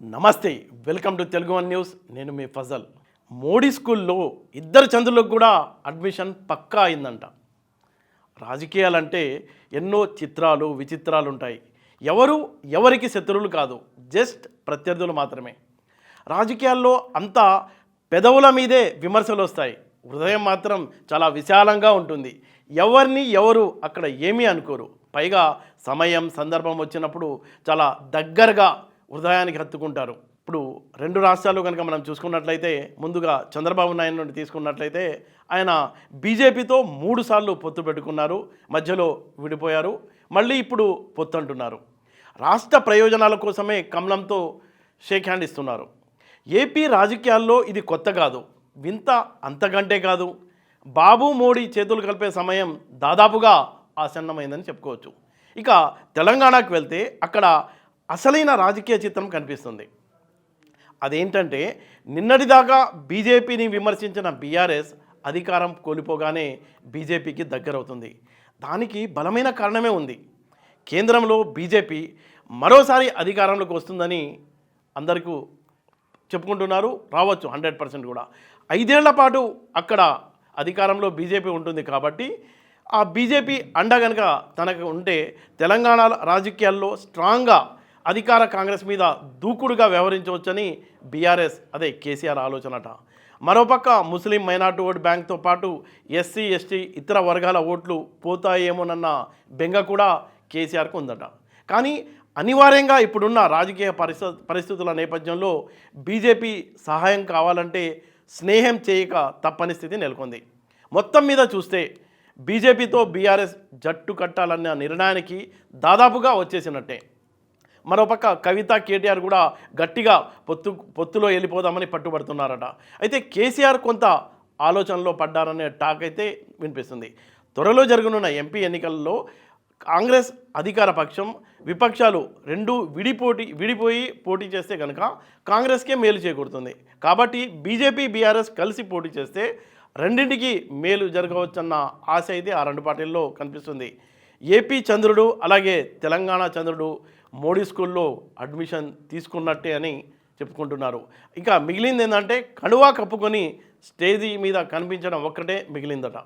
నమస్తే, welcome to Telugu one news. నేను మీ ఫజల్. మోడీ స్కూల్లో ఇద్దరు చంద్రులకు కూడా అడ్మిషన్ పక్కా అయిందంట. రాజకీయాలంటే ఎన్నో చిత్రాలు విచిత్రాలు ఉంటాయి. ఎవరికి శత్రువులు కాదు, జస్ట్ ప్రత్యర్థులు మాత్రమే. రాజకీయాల్లో అంతా పెదవుల మీదే విమర్శలు వస్తాయి, హృదయం మాత్రం చాలా విశాలంగా ఉంటుంది. ఎవరు అక్కడ ఏమీ అనుకోరు. పైగా సమయం సందర్భం వచ్చినప్పుడు చాలా దగ్గరగా హృదయానికి హత్తుకుంటారు. ఇప్పుడు రెండు రాష్ట్రాలు కనుక మనం చూసుకున్నట్లయితే, ముందుగా చంద్రబాబు నాయుడు నుండి తీసుకున్నట్లయితే ఆయన బీజేపీతో 3 సార్లు పొత్తు పెట్టుకున్నారు, మధ్యలో విడిపోయారు, మళ్ళీ ఇప్పుడు పొత్తు అంటున్నారు. రాష్ట్ర ప్రయోజనాల కోసమే కమలంతో షేక్ హ్యాండ్ ఇస్తున్నారు. ఏపీ రాజకీయాల్లో ఇది కొత్త కాదు, వింత అంతకంటే కాదు. బాబు మోడీ చేతులు కలిపే సమయం దాదాపుగా ఆసన్నమైందని చెప్పుకోవచ్చు. ఇక తెలంగాణకు వెళ్తే అక్కడ అసలైన రాజకీయ చిత్రం కనిపిస్తుంది. అదేంటంటే, నిన్నటిదాకా బీజేపీని విమర్శించిన బీఆర్ఎస్ అధికారం కోల్పోగానే బీజేపీకి దగ్గరవుతుంది. దానికి బలమైన కారణమే ఉంది. కేంద్రంలో బీజేపీ మరోసారి అధికారంలోకి వస్తుందని అందరికీ చెప్పుకుంటున్నారు, రావచ్చు 100% కూడా. 5 ఏళ్ల పాటు అక్కడ అధికారంలో బీజేపీ ఉంటుంది కాబట్టి ఆ బీజేపీ అండ కనుక తనకు ఉంటే తెలంగాణ రాజకీయాల్లో స్ట్రాంగ్గా అధికార కాంగ్రెస్ మీద దూకుడుగా వ్యవహరించవచ్చని బీఆర్ఎస్, అదే కేసీఆర్ ఆలోచనట. మరోపక్క ముస్లిం మైనార్టీ ఓటు బ్యాంక్తో పాటు ఎస్సీ ఎస్టీ ఇతర వర్గాల ఓట్లు పోతాయేమోనన్న బెంగ కూడా కేసీఆర్కు ఉందట. కానీ అనివార్యంగా ఇప్పుడున్న రాజకీయ పరిస్థితుల నేపథ్యంలో బీజేపీ సహాయం కావాలంటే స్నేహం చేయక తప్పని స్థితి నెలకొంది. మొత్తం మీద చూస్తే బీజేపీతో బీఆర్ఎస్ జట్టు కట్టాలన్న నిర్ణయానికి దాదాపుగా వచ్చేసినట్టే. మరోపక్క కవిత, కేటీఆర్ కూడా గట్టిగా పొత్తులో వెళ్ళిపోదామని పట్టుబడుతున్నారట. అయితే కేసీఆర్ కొంత ఆలోచనలో పడ్డారనే టాక్ అయితే వినిపిస్తుంది. త్వరలో జరగనున్న ఎంపీ ఎన్నికల్లో కాంగ్రెస్ అధికార పక్షం, విపక్షాలు రెండు విడిపోయి పోటీ చేస్తే కనుక కాంగ్రెస్కే మేలు చేకూరుతుంది. కాబట్టి బీజేపీ బీఆర్ఎస్ కలిసి పోటీ చేస్తే రెండింటికి మేలు జరగవచ్చన్న ఆశ అయితే ఆ రెండు పార్టీల్లో కనిపిస్తుంది. ఏపీ చంద్రుడు అలాగే తెలంగాణ చంద్రుడు మోడీ స్కూల్లో అడ్మిషన్ తీసుకున్నట్టే అని చెప్పుకుంటున్నారు. ఇంకా మిగిలింది ఏంటంటే, కండువా కప్పుకొని స్టేజీ మీద కనిపించడం ఒక్కటే మిగిలిందట.